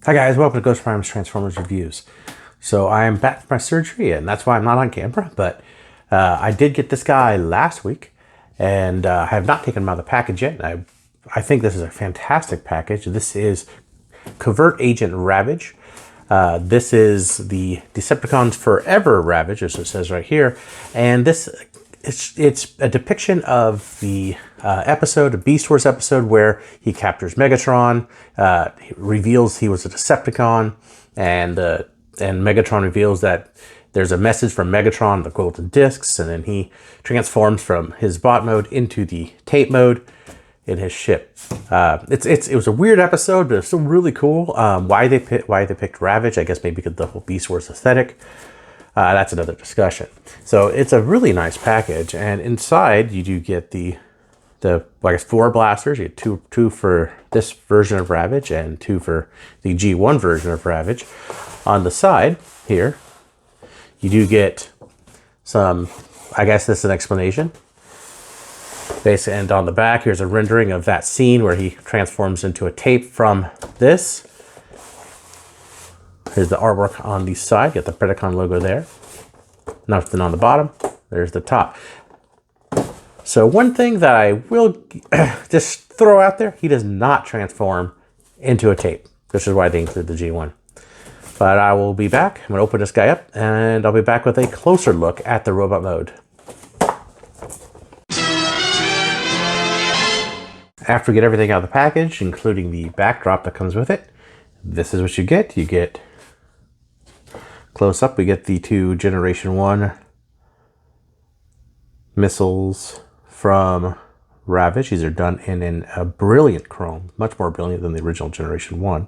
Hi guys, welcome to Ghost Prime's Transformers Reviews. So I am back from my surgery, and that's why I'm not on camera, but I did get this guy last week, and I have not taken him out of the package yet. I think this is a fantastic package. This is Covert Agent Ravage. This is the Decepticons Forever Ravage, as it says right here, and this it's a depiction of the episode, a Beast Wars episode, where he captures Megatron, he reveals he was a Decepticon, and Megatron reveals that there's a message from Megatron, the golden discs, and then he transforms from his bot mode into the tape mode in his ship. It was a weird episode, but it's still really cool. Why they picked Ravage, I guess maybe because the whole Beast Wars aesthetic. That's another discussion. So it's a really nice package, and inside you do get the I guess 4 blasters. You get two for this version of Ravage and 2 for the G1 version of Ravage. On the side here, you do get some, I guess this is an explanation. Basically, and on the back, here's a rendering of that scene where he transforms into a tape from this. Here's the artwork on the side. Get the Predacon logo there. Nothing on the bottom. There's the top. So one thing that I will just throw out there, he does not transform into a tape. This is why they include the G1. But I will be back. I'm going to open this guy up, and I'll be back with a closer look at the robot mode. After we get everything out of the package, including the backdrop that comes with it, this is what you get. You get, close up, we get the 2 Generation 1 missiles from Ravage. These are done in a brilliant chrome, much more brilliant than the original Generation 1.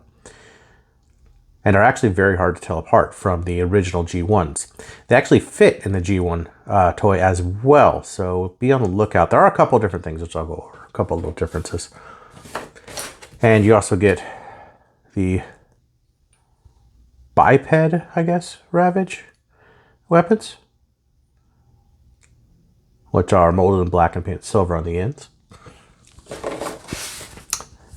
And are actually very hard to tell apart from the original G1s. They actually fit in the G1 toy as well, so be on the lookout. There are a couple of different things which I'll go over, a couple of little differences. And you also get the biped, I guess, Ravage weapons, which are molded in black and painted silver on the ends.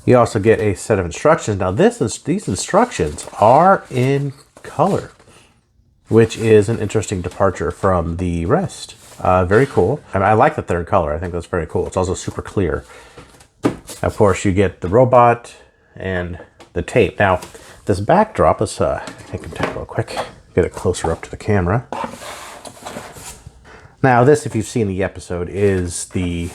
You also get a set of instructions. Now these instructions are in color, which is an interesting departure from the rest. Very cool. I like that they're in color. I think that's very cool. It's also super clear. Of course, you get the robot and the tape. Now, this backdrop, let's take a look real quick, get it closer up to the camera. Now, this, if you've seen the episode, is the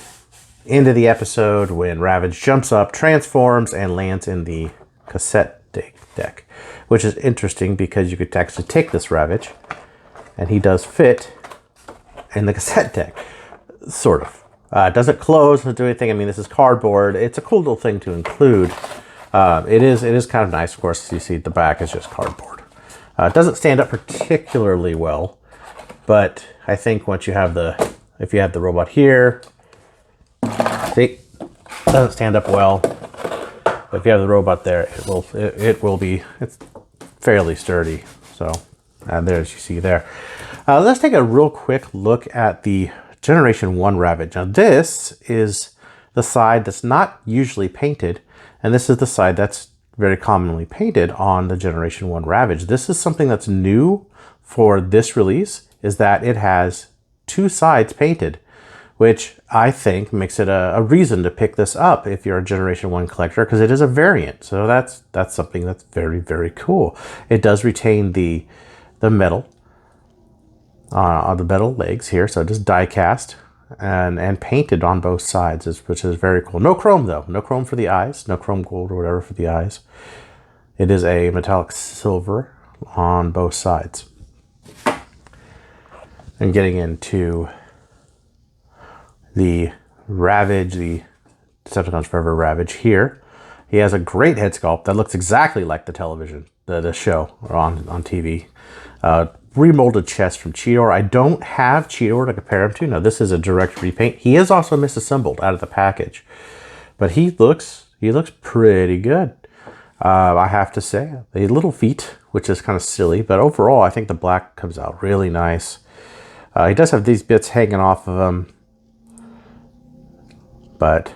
end of the episode when Ravage jumps up, transforms, and lands in the cassette deck, which is interesting because you could actually take this Ravage, and he does fit in the cassette deck, sort of. It doesn't close, doesn't do anything. I mean, this is cardboard. It's a cool little thing to include. It is kind of nice. Of course, you see the back is just cardboard. It doesn't stand up particularly well, but I think once you have if you have the robot here, see, it doesn't stand up well. But if you have the robot there, it's fairly sturdy. So there, as you see there. Let's take a real quick look at the Generation 1 Ravage. Now this is the side that's not usually painted, and this is the side that's very commonly painted on the Generation 1 Ravage. This is something that's new for this release, is that it has 2 sides painted, which I think makes it a reason to pick this up if you're a Generation 1 collector, because it is a variant. So that's something that's very, very cool. It does retain the metal on the metal legs here, so just die cast and painted on both sides, which is very cool. No chrome though, no chrome for the eyes, no chrome gold or whatever for the eyes. It is a metallic silver on both sides. And getting into the Ravage, the Decepticons Forever Ravage here, he has a great head sculpt that looks exactly like the television, the show on TV. Remolded chest from Cheetor. I don't have Cheetor to compare him to. Now this is a direct repaint. He is also misassembled out of the package, but he looks pretty good. I have to say, the little feet, which is kind of silly, but overall I think the black comes out really nice. He does have these bits hanging off of him, but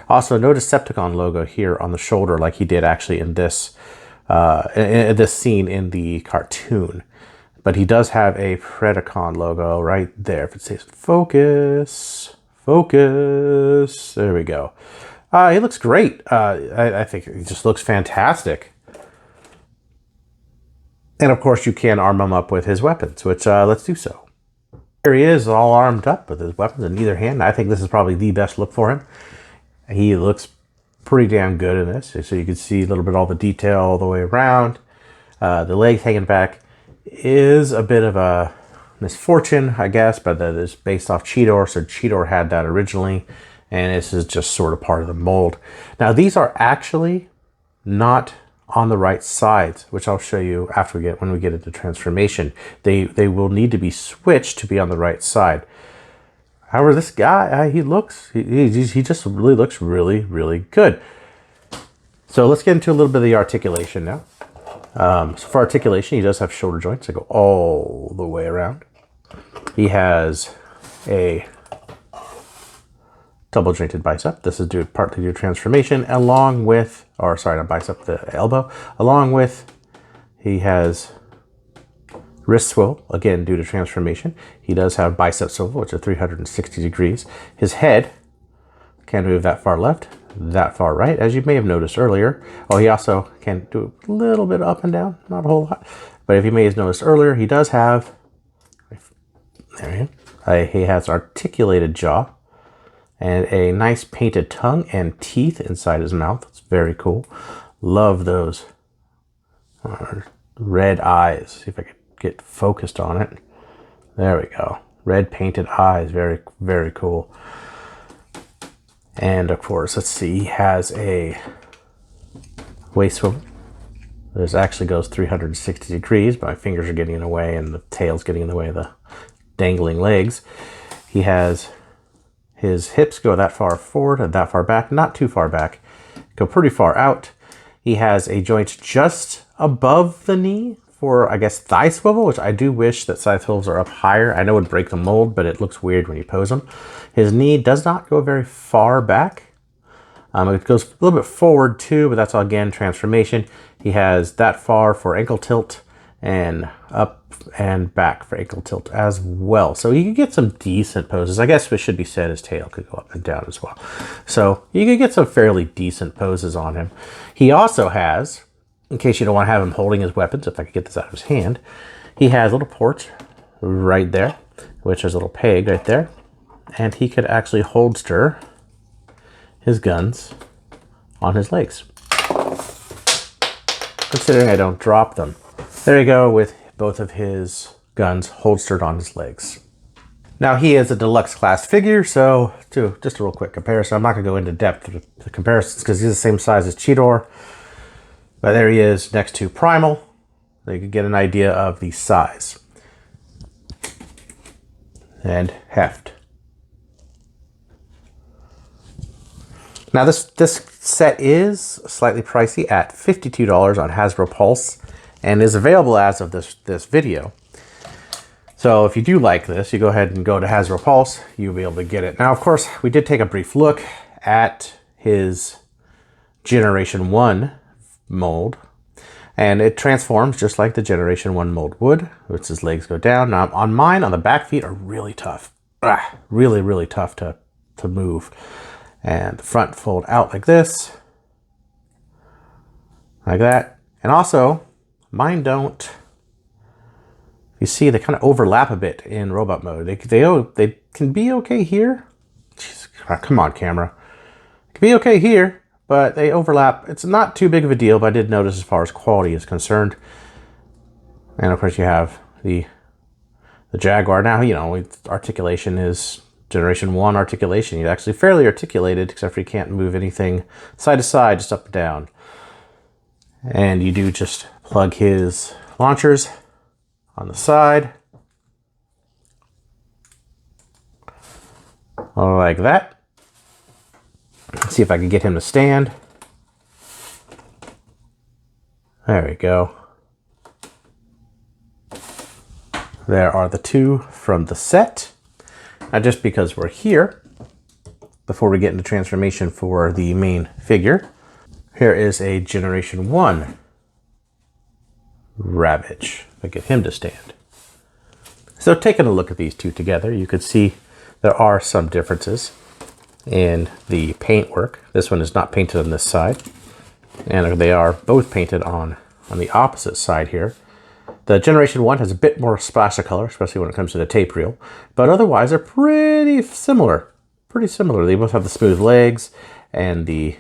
also no Decepticon logo here on the shoulder like he did actually in this in this scene in the cartoon. But he does have a Predacon logo right there. If it says focus, focus, there we go. He looks great. I think he just looks fantastic. And of course you can arm him up with his weapons, which let's do so. Here he is, all armed up with his weapons in either hand. I think this is probably the best look for him. He looks pretty damn good in this. So you can see a little bit all the detail all the way around. The legs hanging back is a bit of a misfortune, I guess, but that is based off Cheetor. So Cheetor had that originally, and this is just sort of part of the mold. Now these are actually not on the right sides, which I'll show you after when we get into transformation. They will need to be switched to be on the right side. However, this guy, he just really looks really good. So let's get into a little bit of the articulation now. So for articulation, he does have shoulder joints that go all the way around. He has a double jointed bicep. This is partly due to transformation, along with, or sorry, not bicep, the elbow, along with he has wrist swivel, again due to transformation. He does have bicep swivel, which is 360 degrees. His head can move that far left, that far right, as you may have noticed earlier. Oh, he also can do a little bit up and down, not a whole lot. But if you may have noticed earlier, he does have, he has articulated jaw and a nice painted tongue and teeth inside his mouth. It's very cool. Love those red eyes. See if I can get focused on it. There we go. Red painted eyes. Very cool. And of course, let's see, he has a waist swivel. This actually goes 360 degrees, but my fingers are getting in the way and the tail's getting in the way of the dangling legs. He has his hips go that far forward and that far back, not too far back, go pretty far out. He has a joint just above the knee for, I guess, thigh swivel, which I do wish that thigh swivels are up higher. I know it would break the mold, but it looks weird when you pose them. His knee does not go very far back. It goes a little bit forward too, but that's all, again, transformation. He has that far for ankle tilt and up and back for ankle tilt as well. So you can get some decent poses. I guess it should be said his tail could go up and down as well. So you can get some fairly decent poses on him. He also has, in case you don't want to have him holding his weapons, if I could get this out of his hand, he has a little port right there, which is a little peg right there. And he could actually holster his guns on his legs, considering I don't drop them. There you go, with both of his guns holstered on his legs. Now he is a deluxe class figure, so just a real quick comparison. I'm not going to go into depth with the comparisons because he's the same size as Cheetor. But there he is next to Primal. So you can get an idea of the size and heft. Now this set is slightly pricey at $52 on Hasbro Pulse and is available as of this video. So if you do like this, you go ahead and go to Hasbro Pulse, you'll be able to get it. Now, of course, we did take a brief look at his Generation 1 mold, and it transforms just like the Generation 1 mold would, which his legs go down. Now, on mine, on the back feet are really tough. Really tough to move. And the front fold out like this, like that. And also, mine don't, you see they kind of overlap a bit in robot mode. They can be okay here. Jeez, come on, camera. It can be okay here, but they overlap. It's not too big of a deal, but I did notice as far as quality is concerned. And of course you have the Jaguar. Now, you know, articulation is Generation 1 articulation. He's actually fairly articulated, except for you can't move anything side to side, just up and down. And you do just plug his launchers on the side, like that. Let's see if I can get him to stand. There we go. There are the two from the set. Now, just because we're here, before we get into transformation for the main figure, here is a Generation 1 Ravage. If I get him to stand. So taking a look at these two together, you could see there are some differences in the paintwork. This one is not painted on this side, and they are both painted on the opposite side here. The Generation 1 has a bit more splash of color, especially when it comes to the tape reel, but otherwise they're pretty similar. They both have the smooth legs and the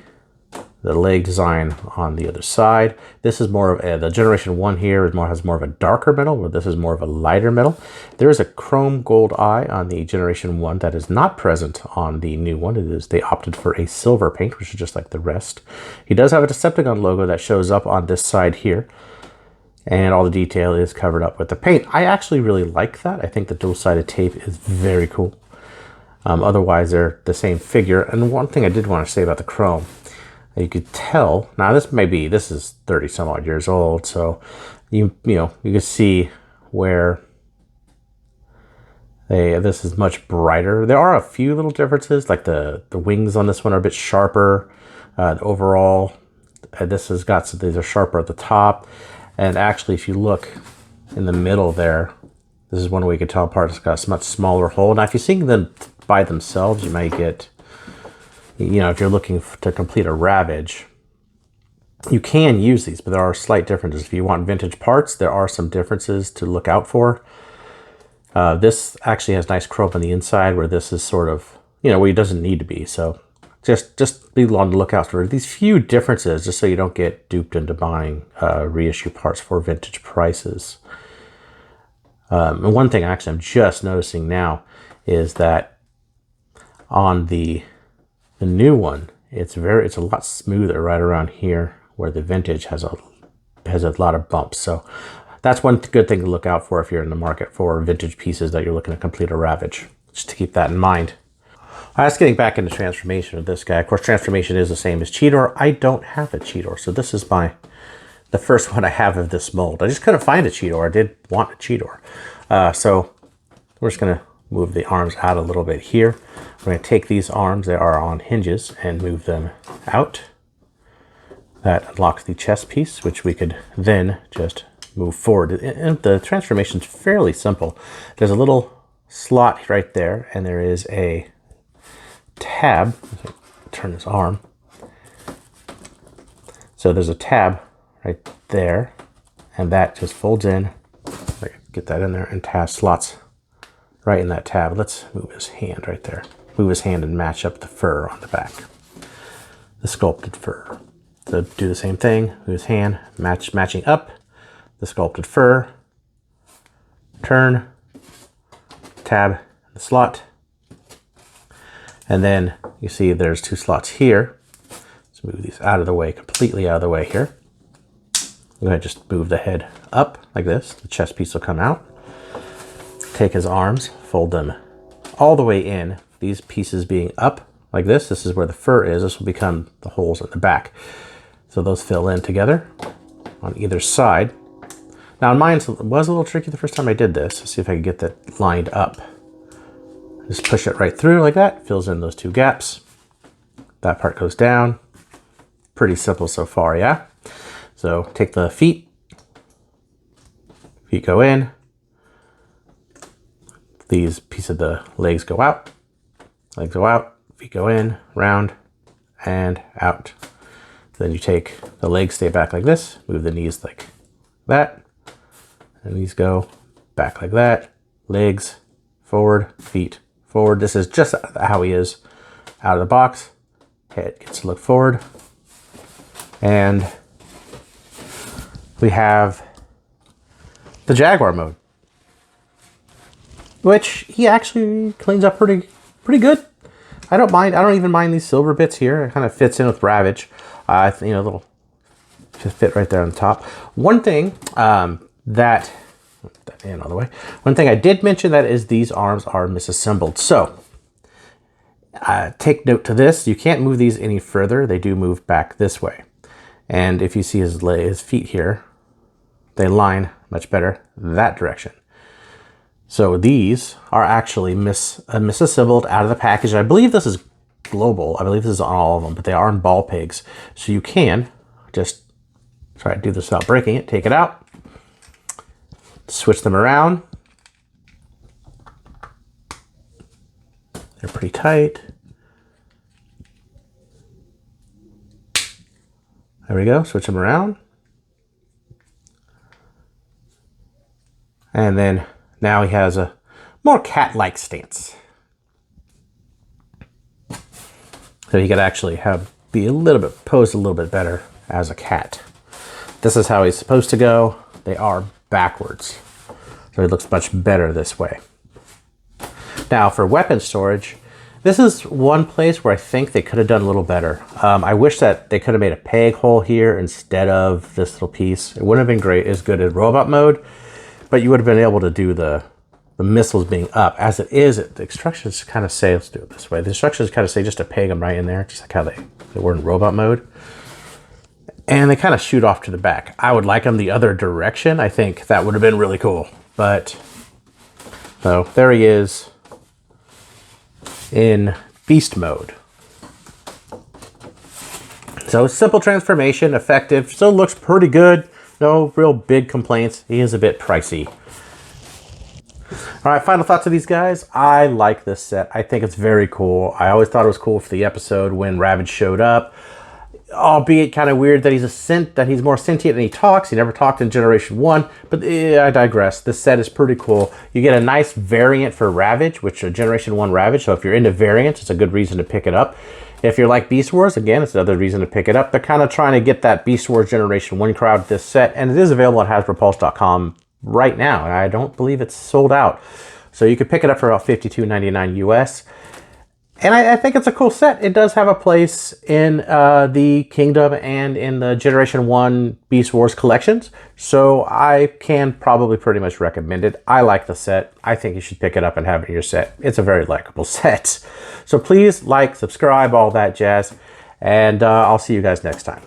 leg design on the other side. This is more of the Generation 1 here has more of a darker metal, where this is more of a lighter metal. There is a chrome gold eye on the Generation 1 that is not present on the new one. They opted for a silver paint, which is just like the rest. He does have a Decepticon logo that shows up on this side here, and all the detail is covered up with the paint. I actually really like that. I think the dual-sided tape is very cool. Otherwise, they're the same figure. And one thing I did want to say about the chrome, you could tell, now this is 30 some odd years old, so you can see where this is much brighter. There are a few little differences, like the wings on this one are a bit sharper. Overall, these are sharper at the top. And actually, if you look in the middle there, this is one way you can tell apart. It's got a much smaller hole. Now, if you're seeing them by themselves, you might get, if you're looking to complete a Ravage, you can use these, but there are slight differences. If you want vintage parts, there are some differences to look out for. This actually has nice chrome on the inside, where this is sort of, where it doesn't need to be. So just be on the lookout for these few differences, just so you don't get duped into buying reissue parts for vintage prices. And one thing actually I'm just noticing now is that on the new one, it's a lot smoother right around here, where the vintage has a lot of bumps. So that's one good thing to look out for if you're in the market for vintage pieces that you're looking to complete a Ravage, just to keep that in mind. I was getting back into transformation of this guy. Of course, transformation is the same as Cheetor. I don't have a Cheetor, so this is the first one I have of this mold. I just couldn't find a Cheetor. I did want a Cheetor. So we're just gonna move the arms out a little bit here. We're gonna take these arms, they are on hinges, and move them out. That unlocks the chest piece, which we could then just move forward. And the transformation is fairly simple. There's a little slot right there, and there is a tab. Turn this arm. So there's a tab right there, and that just folds in. Get that in there, and has slots right in that tab. Let's move his hand right there. Move his hand and match up the fur on the back. The sculpted fur. So do the same thing. Move his hand, matching up the sculpted fur. Turn, tab, the slot. And then you see there's two slots here. Let's move these out of the way, completely out of the way here. I'm going to just move the head up like this. The chest piece will come out. Take his arms, fold them all the way in. These pieces being up like this. This is where the fur is. This will become the holes in the back. So those fill in together on either side. Now mine was a little tricky the first time I did this. Let's see if I can get that lined up. Just push it right through like that. Fills in those two gaps. That part goes down. Pretty simple so far, yeah? So take the feet. Feet go in. These pieces of the legs go out. Legs go out. Feet go in, round, and out. Then you take the legs, stay back like this. Move the knees like that. And these go back like that. Legs, forward, feet, forward. This is just how he is out of the box. Head gets to look forward. And we have the Jaguar mode, which he actually cleans up pretty good. I don't mind. I don't even mind these silver bits here. It kind of fits in with Ravage. Little just fit right there on the top. One thing that hand on the way. One thing I did mention that is these arms are misassembled. So take note to this. You can't move these any further. They do move back this way. And if you see his feet here, they line much better that direction. So these are actually misassembled out of the package. I believe this is global. I believe this is on all of them, but they are in ball pegs. So you can just try to do this without breaking it. Take it out. Switch them around. They're pretty tight. There we go, switch them around. And then now he has a more cat-like stance. So he could actually pose a little bit better as a cat. This is how he's supposed to go. They are backwards. So he looks much better this way. Now for weapon storage, this is one place where I think they could have done a little better. I wish that they could have made a peg hole here instead of this little piece. It wouldn't have been great as good in robot mode, but you would have been able to do the missiles being up. As it is, the instructions kind of say, let's do it this way. The instructions kind of say just to peg them right in there, just like how they were in robot mode. And they kind of shoot off to the back. I would like them the other direction. I think that would have been really cool. But, so there he is in beast mode. So simple transformation, effective, still looks pretty good. No real big complaints. He is a bit pricey. All right, final thoughts of these guys. I like this set. I think it's very cool. I always thought it was cool for the episode when Ravage showed up. Albeit kind of weird that he's more sentient and he talks. He never talked in Generation 1, but I digress. This set is pretty cool. You get a nice variant for Ravage, which is Generation 1 Ravage. So if you're into variants, it's a good reason to pick it up. If you're like Beast Wars, again, it's another reason to pick it up. They're kind of trying to get that Beast Wars Generation 1 crowd with this set, and it is available at HasbroPulse.com right now. And I don't believe it's sold out. So you could pick it up for about $52.99 US. And I think it's a cool set. It does have a place in the Kingdom and in the Generation 1 Beast Wars collections. So I can probably pretty much recommend it. I like the set. I think you should pick it up and have it in your set. It's a very likable set. So please like, subscribe, all that jazz. And I'll see you guys next time.